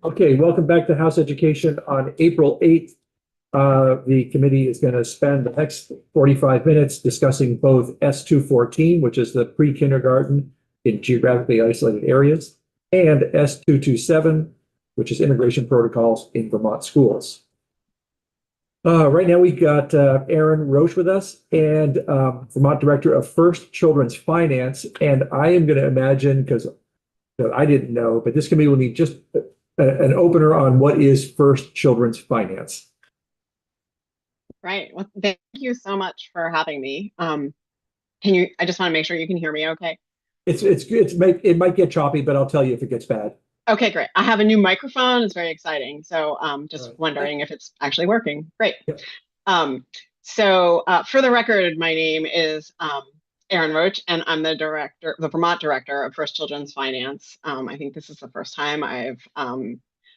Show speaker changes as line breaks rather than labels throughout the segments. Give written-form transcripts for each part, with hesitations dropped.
Okay, welcome back to House Education on April 8th. The committee is going to spend the next 45 minutes discussing both S214, which is the pre-kindergarten in geographically isolated areas, and S227, which is immigration protocols in Vermont schools. Right now we got Aaron Roche with us, and Vermont Director of First Children's Finance. And I am going to imagine, because I didn't know, but this committee will need just an opener on what is First Children's Finance.
Right. Well, thank you so much for having me. I just want to make sure you can hear me okay.
It might get choppy, but I'll tell you if it gets bad.
Okay, great. I have a new microphone. It's very exciting. So just wondering if it's actually working. Great.
Yep.
For the record, my name is Aaron Roche, and I'm the Vermont Director of First Children's Finance. I think this is the first time I've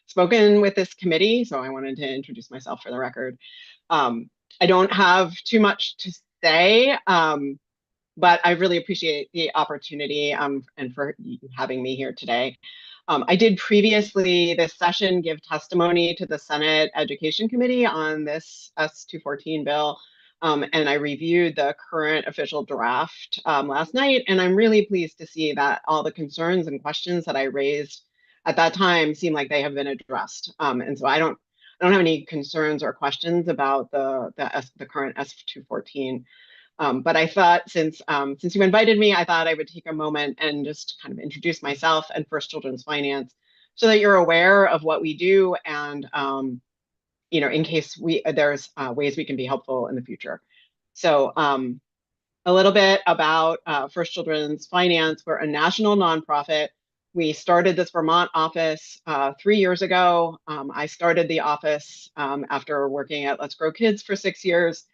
spoken with this committee, so I wanted to introduce myself for the record. I don't have too much to say, but I really appreciate the opportunity and for having me here today. I did previously this session give testimony to the Senate Education Committee on this S214 bill, and I reviewed the current official draft last night, and I'm really pleased to see that all the concerns and questions that I raised at that time seem like they have been addressed. And so I don't have any concerns or questions about the current S214. But I thought since you invited me, I thought I would take a moment and just kind of introduce myself and First Children's Finance so that you're aware of what we do, and in case there's ways we can be helpful in the future. So a little bit about First Children's Finance. We're a national nonprofit. We started this Vermont office 3 years ago. I started the office after working at Let's Grow Kids for 6 years.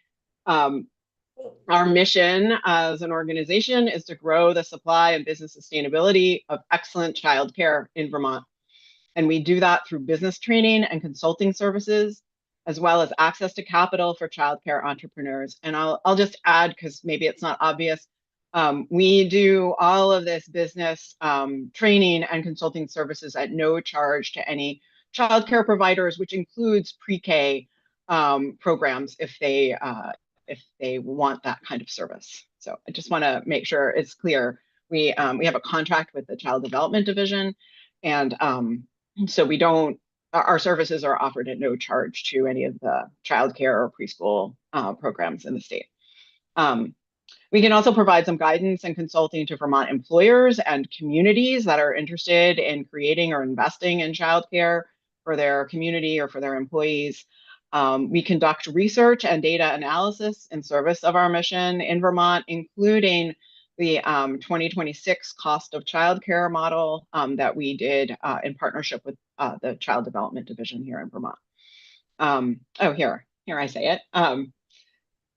Our mission as an organization is to grow the supply and business sustainability of excellent childcare in Vermont. And we do that through business training and consulting services, as well as access to capital for childcare entrepreneurs. And I'll just add, because maybe it's not obvious, we do all of this business training and consulting services at no charge to any childcare providers, which includes pre-K programs if they want that kind of service. So I just want to make sure it's clear. We have a contract with the Child Development Division, and so our services are offered at no charge to any of the childcare or preschool programs in the state. We can also provide some guidance and consulting to Vermont employers and communities that are interested in creating or investing in childcare for their community or for their employees. We conduct research and data analysis in service of our mission in Vermont, including the 2026 cost of childcare model that we did in partnership with the Child Development Division here in Vermont. Here I say it.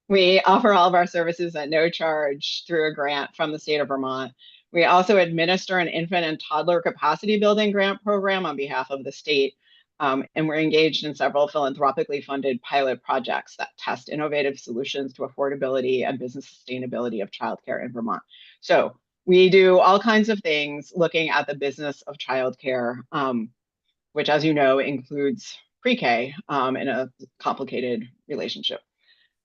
We offer all of our services at no charge through a grant from the state of Vermont. We also administer an infant and toddler capacity building grant program on behalf of the state. And we're engaged in several philanthropically funded pilot projects that test innovative solutions to affordability and business sustainability of childcare in Vermont. So we do all kinds of things looking at the business of childcare, which, as you know, includes pre-K in a complicated relationship.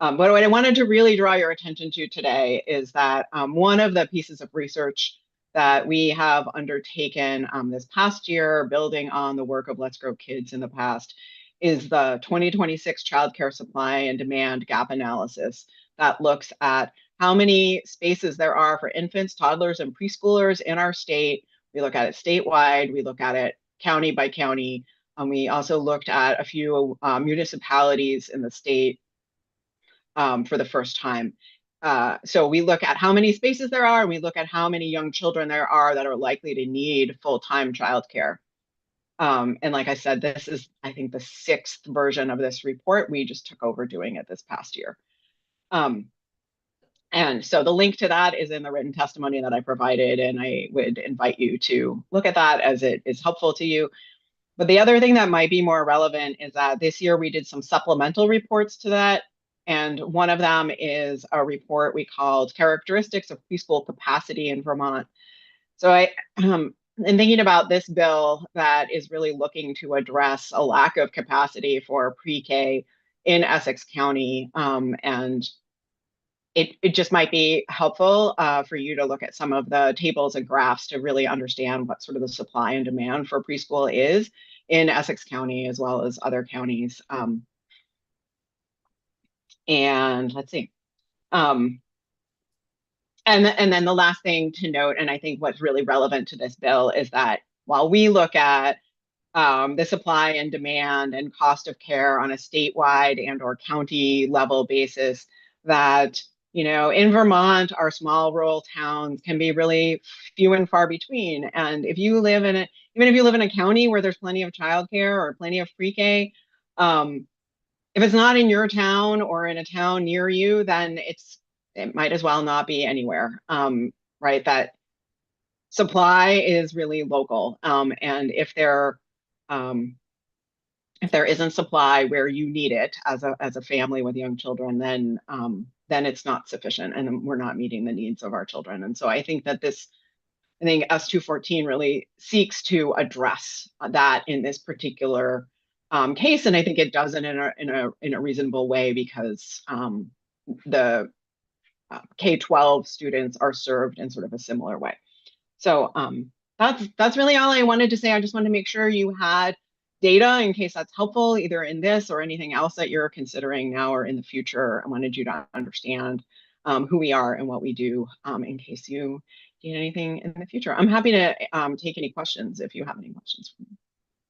But what I wanted to really draw your attention to today is that one of the pieces of research that we have undertaken this past year, building on the work of Let's Grow Kids in the past, is the 2026 childcare supply and demand gap analysis that looks at how many spaces there are for infants, toddlers, and preschoolers in our state. We look at it statewide, we look at it county by county, and we also looked at a few municipalities in the state for the first time. So we look at how many spaces there are, and we look at how many young children there are that are likely to need full-time childcare. And like I said, this is, I think, the 6th version of this report. We just took over doing it this past year. And so the link to that is in the written testimony that I provided, and I would invite you to look at that as it is helpful to you. But the other thing that might be more relevant is that this year we did some supplemental reports to that. And one of them is a report we called Characteristics of Preschool Capacity in Vermont. So thinking about this bill that is really looking to address a lack of capacity for pre-K in Essex County, and it just might be helpful for you to look at some of the tables and graphs to really understand what sort of the supply and demand for preschool is in Essex County as well as other counties. And let's see. And then the last thing to note, and I think what's really relevant to this bill, is that while we look at the supply and demand and cost of care on a statewide and or county level basis, that in Vermont, our small rural towns can be really few and far between. And if you live in even if you live in a county where there's plenty of childcare or plenty of pre-K, if it's not in your town or in a town near you, then it might as well not be anywhere, right? That supply is really local, and if there isn't supply where you need it as a family with young children, then it's not sufficient, and we're not meeting the needs of our children. And so I think that I think S214 really seeks to address that in this particular case, and I think it does it in a reasonable way, because the K-12 students are served in sort of a similar way. So that's really all I wanted to say. I just wanted to make sure you had data in case that's helpful, either in this or anything else that you're considering now or in the future. I wanted you to understand who we are and what we do, in case you need anything in the future. I'm happy to take any questions if you have any questions.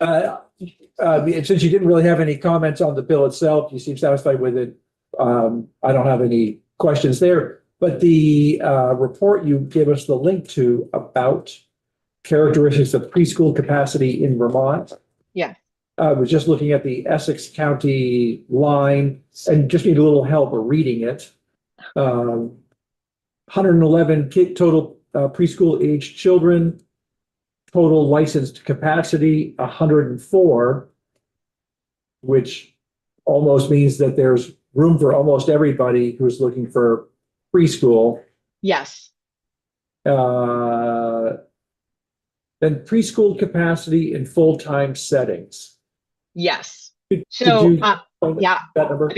Since you didn't really have any comments on the bill itself, you seem satisfied with it. I don't have any questions there, but the report you gave us the link to about characteristics of preschool capacity in Vermont.
Yeah.
I was just looking at the Essex County line and just need a little help reading it. 111 total preschool age children, total licensed capacity 104, which almost means that there's room for almost everybody who's looking for preschool.
Yes.
Then preschool capacity in full-time settings.
Yes.
Could
So
you
yeah,
that number?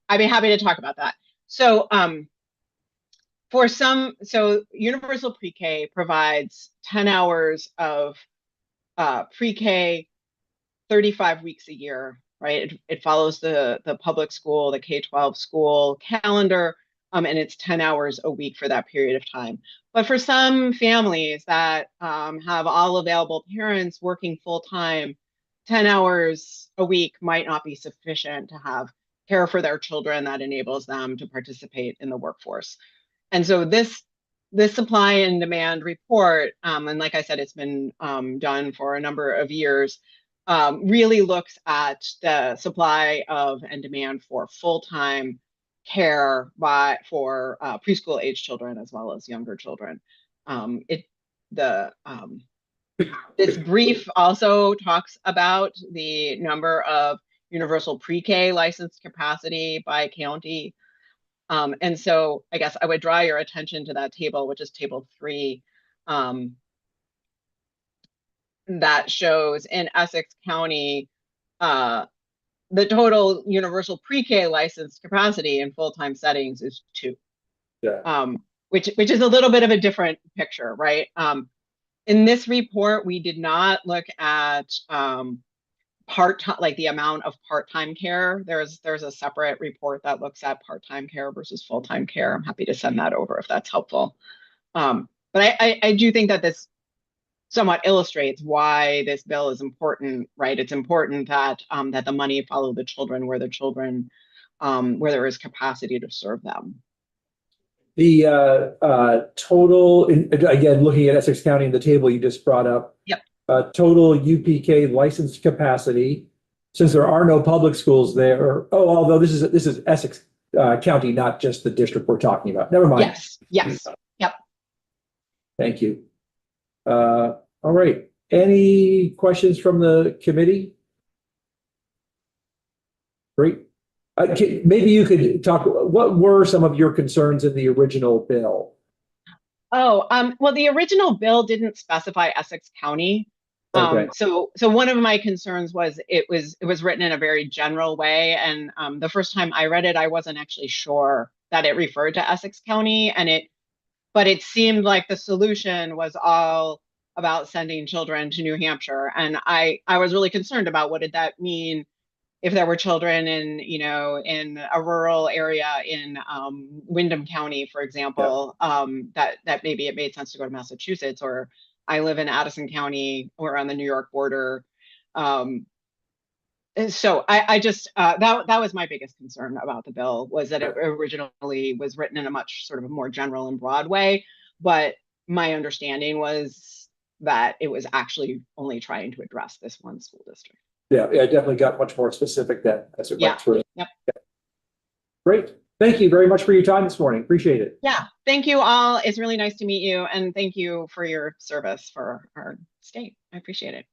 I'd be happy to talk about that. So Universal Pre-K provides 10 hours of pre-K 35 weeks a year, right? It follows the public school, the K-12 school calendar, and it's 10 hours a week for that period of time. But for some families that have all available parents working full-time, 10 hours a week might not be sufficient to have care for their children that enables them to participate in the workforce. And so this supply and demand report, and like I said, it's been done for a number of years, really looks at the supply of and demand for full-time care for preschool age children as well as younger children. This brief also talks about the number of universal pre-K licensed capacity by county. And so I guess I would draw your attention to that table, which is table 3, that shows in Essex County the total universal pre-K licensed capacity in full-time settings is 2.
Yeah.
Which is a little bit of a different picture, right? In this report, we did not look at part-time, like the amount of part-time care. There's a separate report that looks at part-time care versus full-time care. I'm happy to send that over if that's helpful. But I do think that this somewhat illustrates why this bill is important, right? It's important that that the money follow the children where there is capacity to serve them.
The total, again, looking at Essex County in the table you just brought up.
Yep.
Total UPK licensed capacity, since there are no public schools there. Oh, although this is Essex County, not just the district we're talking about. Never mind.
Yes. Yep.
Thank you. All right. Any questions from the committee? Great. Maybe you could talk, what were some of your concerns in the original bill?
Oh, well, the original bill didn't specify Essex County.
Okay.
So one of my concerns was it was written in a very general way, and the first time I read it, I wasn't actually sure that it referred to Essex County, but it seemed like the solution was all about sending children to New Hampshire, and I was really concerned about what did that mean if there were children in, in a rural area in Windham County, for
Yeah.
example, that maybe it made sense to go to Massachusetts, or I live in Addison County, or on the New York border. Um, and so I just that was my biggest concern about the bill, was that it originally was written in a much sort of a more general and broad way, but my understanding was that it was actually only trying to address this one school district.
Yeah, it definitely got much more specific then as it
Yeah.
went through.
Yep.
Great. Thank you very much for your time this morning. Appreciate it.
Yeah, thank you all. It's really nice to meet you, and thank you for your service for our state. I appreciate it.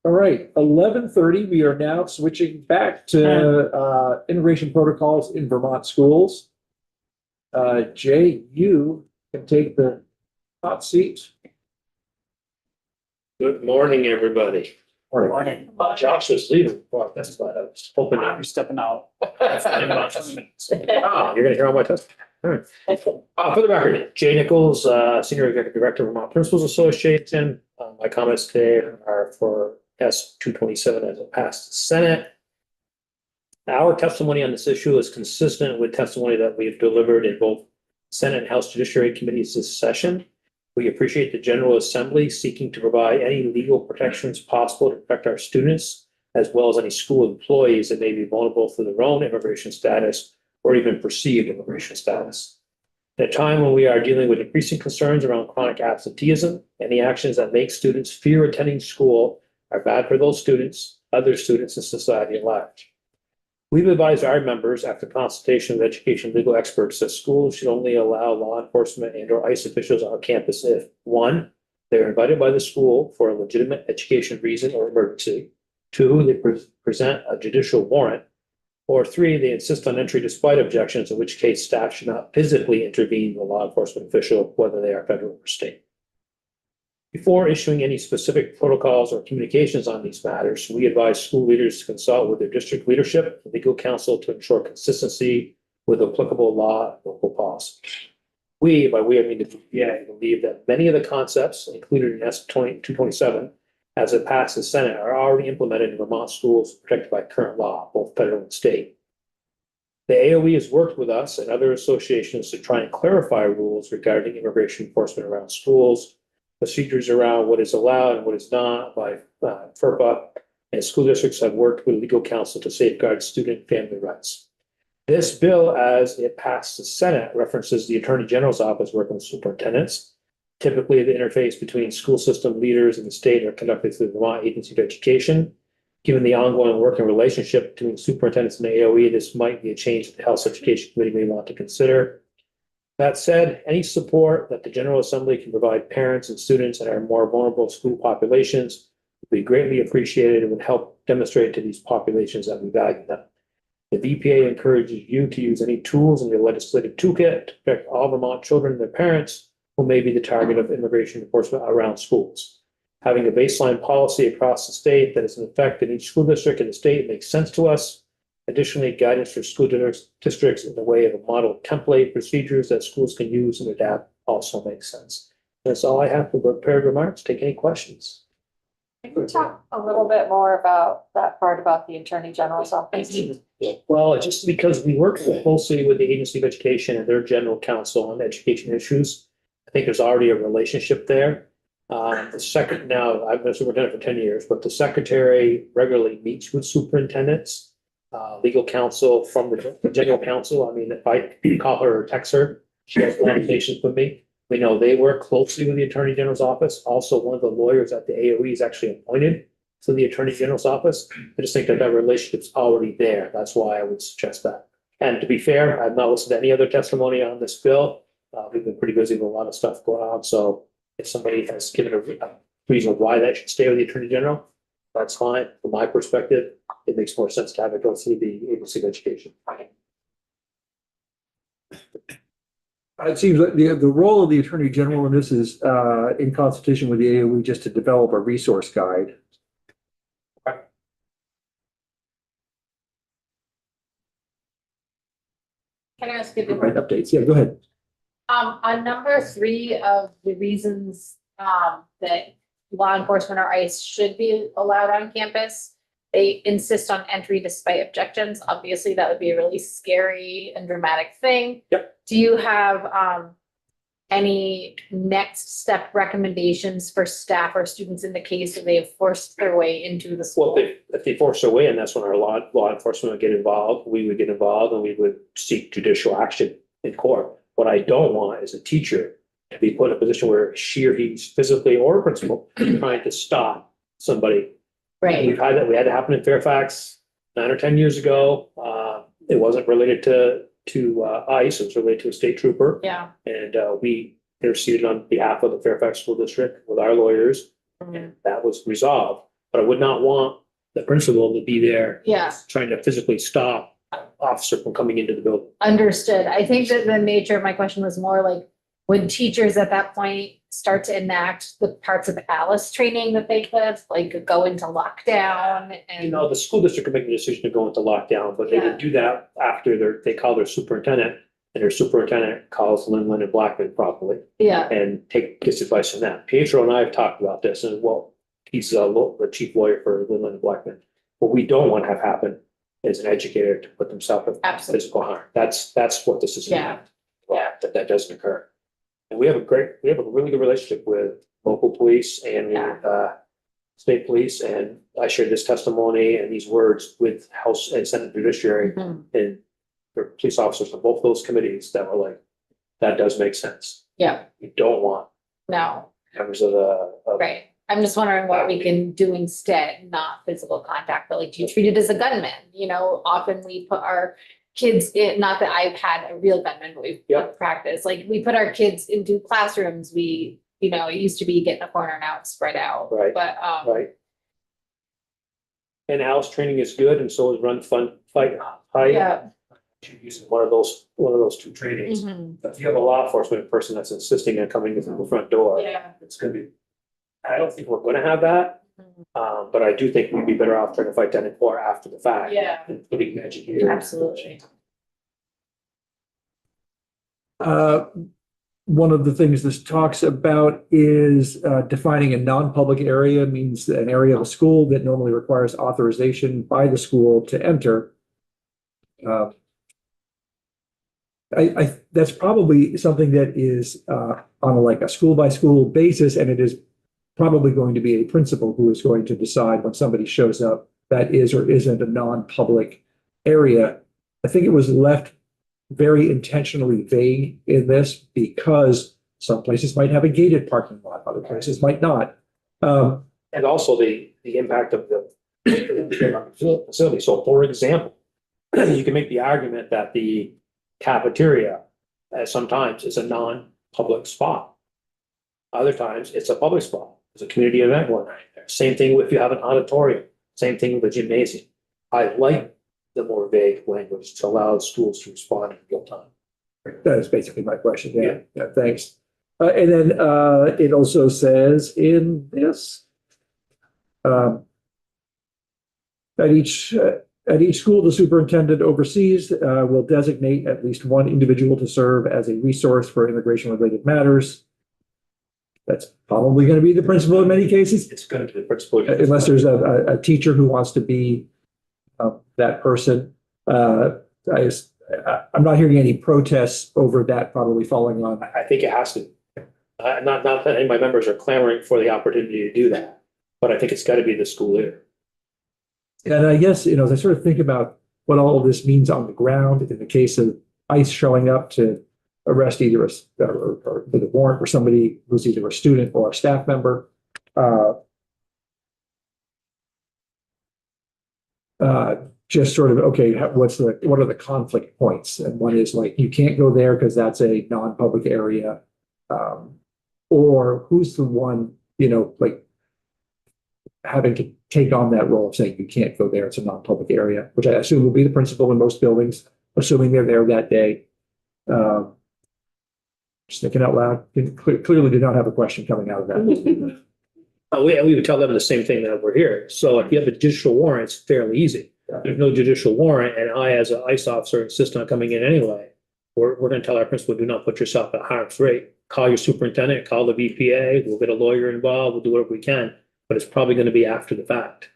All right, 11:30. We are now switching back to immigration protocols in Vermont schools. Jay, you can take the hot seat.
Good morning, everybody.
Morning.
Josh was leaving. Well, that's why I was hoping.
I'm stepping out.
Ah, you're gonna hear all my testimony. All right. For the record, Jay Nichols, Senior Executive Director of Vermont Principals Association. My comments today are for S-227 as it passed the Senate. Our testimony on this issue is consistent with testimony that we've delivered in both Senate and House Judiciary Committees this session. We appreciate the General Assembly seeking to provide any legal protections possible to protect our students, as well as any school employees that may be vulnerable for their own immigration status or even perceived immigration status. At a time when we are dealing with increasing concerns around chronic absenteeism, any actions that make students fear attending school are bad for those students, other students, and society at large. We've advised our members, after consultation with education legal experts, that schools should only allow law enforcement and or ICE officials on campus if, one, they're invited by the school for a legitimate education reason or emergency, two, they present a judicial warrant, or three, they insist on entry despite objections, in which case staff should not physically intervene with a law enforcement official, whether they are federal or state. Before issuing any specific protocols or communications on these matters, we advise school leaders to consult with their district leadership and legal counsel to ensure consistency with applicable law and local policy. We, by we, I mean the VPA, believe that many of the concepts included in S-227, as it passed the Senate, are already implemented in Vermont schools protected by current law, both federal and state. The AOE has worked with us and other associations to try and clarify rules regarding immigration enforcement around schools, procedures around what is allowed and what is not by FERPA, and school districts have worked with legal counsel to safeguard student and family rights. This bill, as it passed the Senate, references the Attorney General's office working with superintendents. Typically, the interface between school system leaders and the state are conducted through the Vermont Agency of Education. Given the ongoing working relationship between superintendents and the AOE, this might be a change that the Health Education Committee may want to consider. That said, any support that the General Assembly can provide parents and students in our more vulnerable school populations would be greatly appreciated and would help demonstrate to these populations that we value them. The VPA encourages you to use any tools in your legislative toolkit to protect all Vermont children and their parents who may be the target of immigration enforcement around schools. Having a baseline policy across the state that is in effect in each school district in the state makes sense to us. Additionally, guidance for school districts in the way of a model template procedures that schools can use and adapt also makes sense. That's all I have for prepared remarks. Take any questions.
Can you talk a little bit more about that part about the Attorney General's office?
Well, just because we work closely with the Agency of Education and their general counsel on education issues, I think there's already a relationship there. The second, now I've been superintendent for 10 years, but the secretary regularly meets with superintendents, legal counsel from the general counsel. I mean, if I call her or text her, she has conversations with me. We know they work closely with the Attorney General's office. Also, one of the lawyers at the AOE is actually appointed to the Attorney General's office. I just think that that relationship's already there. That's why I would suggest that. And to be fair, I've not listened to any other testimony on this bill. We've been pretty busy with a lot of stuff going on. So if somebody has given a reason why that should stay with the Attorney General, that's fine. From my perspective, it makes more sense to have it go through the Agency of Education.
It seems like the role of the Attorney General in this is in consultation with the AOE just to develop a resource guide.
Can I ask you?
Provide updates. Yeah, go ahead.
On number 3 of the reasons, that law enforcement or ICE should be allowed on campus, they insist on entry despite objections. Obviously, that would be a really scary and dramatic thing.
Yep.
Do you have, any next step recommendations for staff or students in the case that they have forced their way into the
Well,
school?
if they force their way in, that's when our law enforcement would get involved, we would get involved, and we would seek judicial action in court. What I don't want is a teacher to be put in a position where she or he's physically or principal trying to stop somebody.
Right,
We've had that, we had it happen in Fairfax 9 or 10 years ago. It wasn't related to ICE, it was related to a state trooper.
yeah.
And we interceded on behalf of the Fairfax School District with our lawyers, and that was resolved. But I would not want the principal to be there
Yeah,
trying to physically stop an officer from coming into the building.
understood. I think that the nature of my question was more like, would teachers at that point start to enact the parts of Alice training that they could, like go into lockdown
You
and?
know, the school district could make the decision to go into lockdown, but they
Yeah.
would do that after they call their superintendent, and their superintendent calls Lynn and Blackman properly
Yeah,
and gets advice from that. Pietro and I have talked about this, and well, he's the chief lawyer for Lynn and Blackman. What we don't want to have happen is an educator to put themselves in
absolutely.
physical harm. That's what this is.
Yeah.
That doesn't occur. And we have a really good relationship with local police and with state police. And I shared this testimony and these words with House and Senate Judiciary
Mhm.
and the police officers from both those committees that were like, that does make sense.
Yeah,
You don't want
no,
members of
right. I'm just wondering what we can do instead, not physical contact, but like, do you treat it as a gunman? You know, often we put our kids in, not that I've had a real gunman, but we've
Yep.
practiced, like, we put our kids into classrooms, it used to be get in a corner, now it's spread out.
Right.
But,
right? And Alice training is good, and so is run, fun, fight, hide.
yeah.
Using one of those two trainings.
Mhm.
If you have a law enforcement person that's insisting on coming in the front door,
Yeah.
it's gonna be, I don't think we're gonna have that. But I do think we'd be better off trying to fight that in court after the fact.
Yeah.
And putting educators.
Absolutely.
One of the things this talks about is defining a non-public area, means an area of a school that normally requires authorization by the school to enter. That's probably something that is on like a school by school basis, and it is probably going to be a principal who is going to decide when somebody shows up that is or isn't a non-public area. I think it was left very intentionally vague in this because some places might have a gated parking lot, other places might not.
And also the impact of the facility. So for example, you can make the argument that the cafeteria sometimes is a non-public spot. Other times it's a public spot. There's a community event going on there. Same thing if you have an auditorium, same thing with the gymnasium. I like the more vague language to allow schools to respond in real time.
That is basically my question. Yeah, thanks. And then it also says in this, at each school, the superintendent oversees will designate at least one individual to serve as a resource for immigration-related matters. That's probably going to be the principal in many cases,
It's going to be the principal.
unless there's a teacher who wants to be that person. I'm not hearing any protests over that probably falling on.
I think it has to. Not that any of my members are clamoring for the opportunity to do that, but I think it's got to be the school leader.
And I guess, as I sort of think about what all of this means on the ground, in the case of ICE showing up to arrest either or with a warrant for somebody who's either a student or a staff member, just sort of, okay, what are the conflict points? And one is like, you can't go there because that's a non-public area. Or who's the one, like having to take on that role of saying you can't go there, it's a non-public area, which I assume will be the principal in most buildings, assuming they're there that day. Just thinking out loud, clearly did not have a question coming out of that.
We would tell them the same thing that we're here. So if you have a judicial warrant, it's fairly easy. There's no judicial warrant, and I, as an ICE officer, insist on coming in anyway. We're gonna tell our principal, do not put yourself at harm's way. Call your superintendent, call the VPA, we'll get a lawyer involved, we'll do whatever we can, but it's probably gonna be after the fact.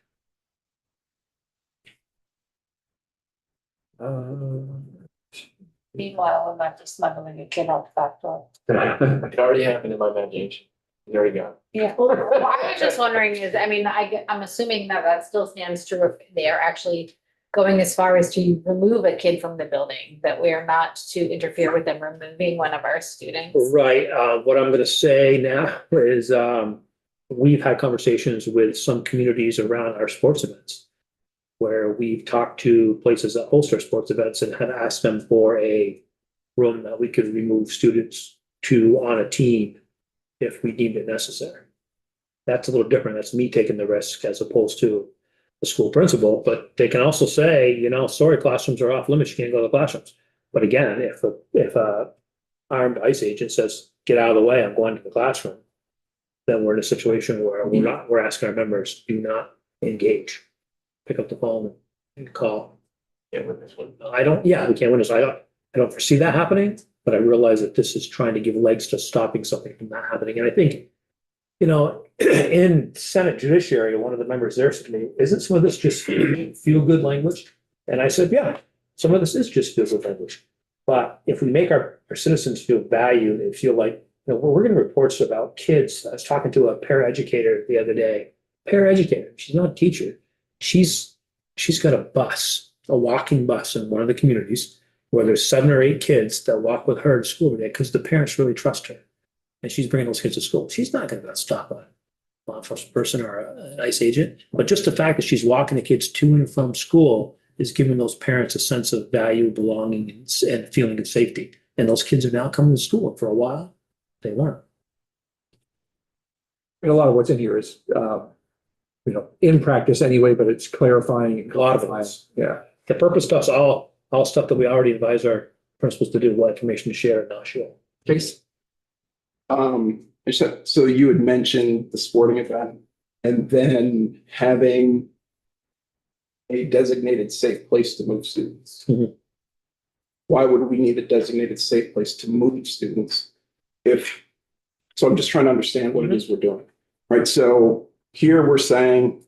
Meanwhile, I'm not just smuggling a kid out the back door.
It already happened in my imagination. There we go.
Yeah, well, I was just wondering is, I mean, I'm assuming that that still stands true if they're actually going as far as to remove a kid from the building, that we are not to interfere with them removing one of our students.
Right, what I'm gonna say now is, we've had conversations with some communities around our sports events, where we've talked to places that host our sports events and have asked them for a room that we could remove students to on a team if we deemed it necessary. That's a little different. That's me taking the risk as opposed to the school principal, but they can also say, you know, sorry, classrooms are off limits. You can't go to the classrooms. But again, if a armed ICE agent says, get out of the way, I'm going to the classroom, then we're in a situation where we're asking our members, do not engage. Pick up the phone and call.
Yeah, with this one.
We can't witness. I don't foresee that happening, but I realize that this is trying to give legs to stopping something from that happening. And I think, you know, in Senate Judiciary, one of the members there said to me, isn't some of this just feel good language? And I said, yeah, some of this is just feel good language. But if we make our citizens feel valued and feel like, you know, we're getting reports about kids. I was talking to a paraeducator the other day, paraeducator, she's not a teacher. She's got a walking bus in one of the communities where there's 7 or 8 kids that walk with her to school every day because the parents really trust her. And she's bringing those kids to school. She's not going to stop a law enforcement person or an ICE agent. But just the fact that she's walking the kids to and from school is giving those parents a sense of value, belonging, and feeling of safety. And those kids are now coming to school. For a while, they weren't.
And a lot of what's in here is, you know, in practice anyway, but it's clarifying.
A lot of it is.
Yeah.
The purpose stuff's all stuff that we already advise our principals to do, what information to share and not share.
Case?
So you had mentioned the sporting event and then having a designated safe place to move students.
Mhm.
Why would we need a designated safe place to move students so I'm just trying to understand what it is we're doing, right? So here we're saying,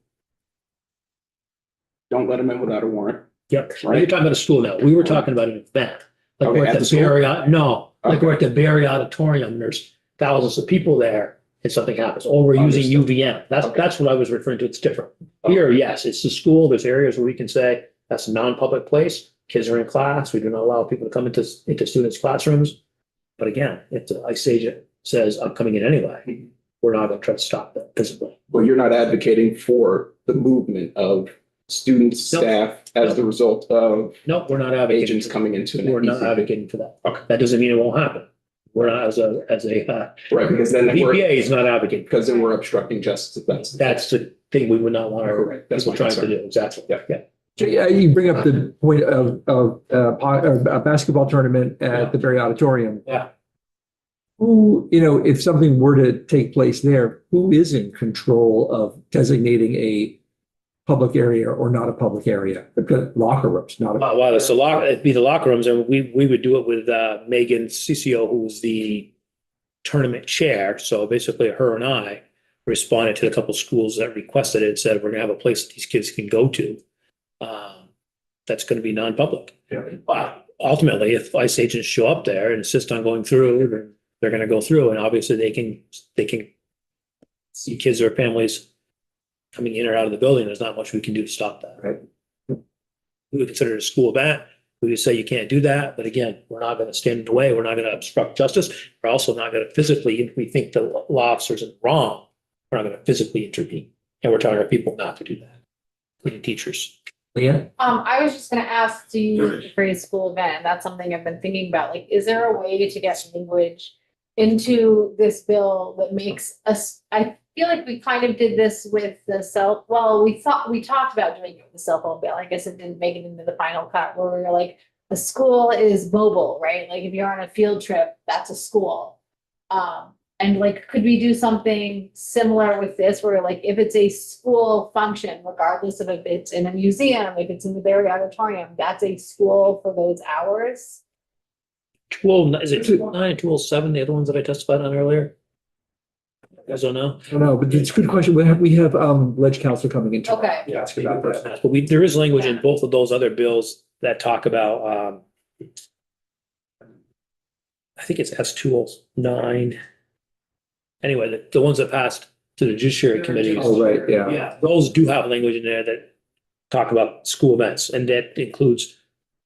don't let them in without a warrant.
Yep.
Right.
You're talking about a school now. We were talking about an event. Like
Okay,
we're
at
at
the
the
school?
Barry, no, like
Okay.
we're at the Barry Auditorium. There's thousands of people there and something happens, or we're using
Understood.
UVM. That's,
Okay.
that's what I was referring to. It's different. Here, yes, it's the school. There's areas where we can say that's a non-public place. Kids are in class. We do not allow people to come into students' classrooms. But again, if the ICE agent says, I'm coming in anyway, we're not going to try to stop that physically.
Well, you're not advocating for the movement of students,
No.
staff as the result of
No, we're not advocating.
agents coming into an
We're not
EC.
advocating for that.
Okay.
That doesn't mean it won't happen. We're not
Right, because then
VPA is not advocating.
we're obstructing justice.
That's the thing we would not want our
Correct. That's
people
my
trying to
concern.
do. Exactly.
Yeah.
Yeah, you bring up the point of a basketball tournament at the Barry Auditorium.
Yeah.
Who, you know, if something were to take place there, who is in control of designating a public area or not a public area? Because locker rooms, not a.
Well, it's it'd be the locker rooms, and we would do it with Megan CCO, who was the tournament chair. So basically, her and I responded to a couple schools that requested it and said, we're gonna have a place that these kids can go to. That's gonna be non-public.
Yeah.
Ultimately, if ICE agents show up there and insist on going through, then they're gonna go through, and obviously they can see kids or families coming in or out of the building. There's not much we can do to stop that.
Right.
We would consider it a school event. We would say you can't do that, but again, we're not gonna stand in the way. We're not gonna obstruct justice. We're also not gonna physically, if we think the law officers are wrong, we're not gonna physically intervene. And we're telling our people not to do that, including teachers.
Leanne?
I was just gonna ask, do you use the phrase school event? That's something I've been thinking about. Like, is there a way to get language into this bill that makes us, I feel like we kind of did this with the we talked about doing it with the cell phone bill. I guess it didn't make it into the final cut where we were like, a school is mobile, right? Like if you're on a field trip, that's a school. And like, could we do something similar with this where like, if it's a school function, regardless of if it's in a museum, if it's in the Barry Auditorium, that's a school for those hours?
209, is it 209, 207, the other ones that I testified on earlier? You guys don't know?
I don't know, but it's a good question. We have, ledge council coming in. tomorrow.
Okay.
Yeah, ask about that.
But there is language in both of those other bills that talk about, I think it's S209. Anyway, the ones that passed to the Judiciary Committee.
Oh, right, yeah.
Yeah, those do have language in there that talk about school events, and that includes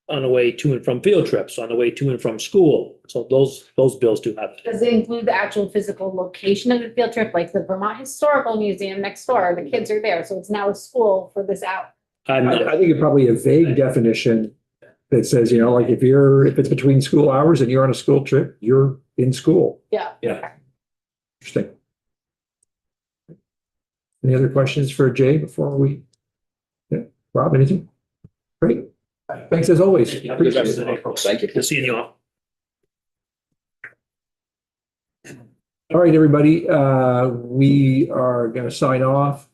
on the way to and from field trips, on the way to and from school. So those bills do have.
Does it include the actual physical location of the field trip, like the Vermont Historical Museum next door? The kids are there, so it's now a school for this hour.
I'm
I
not,
think it probably a vague definition that says, you know, like if it's between school hours and you're on a school trip, you're in school.
Yeah.
Yeah. Interesting. Any other questions for Jay before we? Yeah, Rob, anything? Great. Thanks as always.
Have a good rest of the day, folks.
Thank you.
Good seeing you all.
All right, everybody, we are gonna sign off.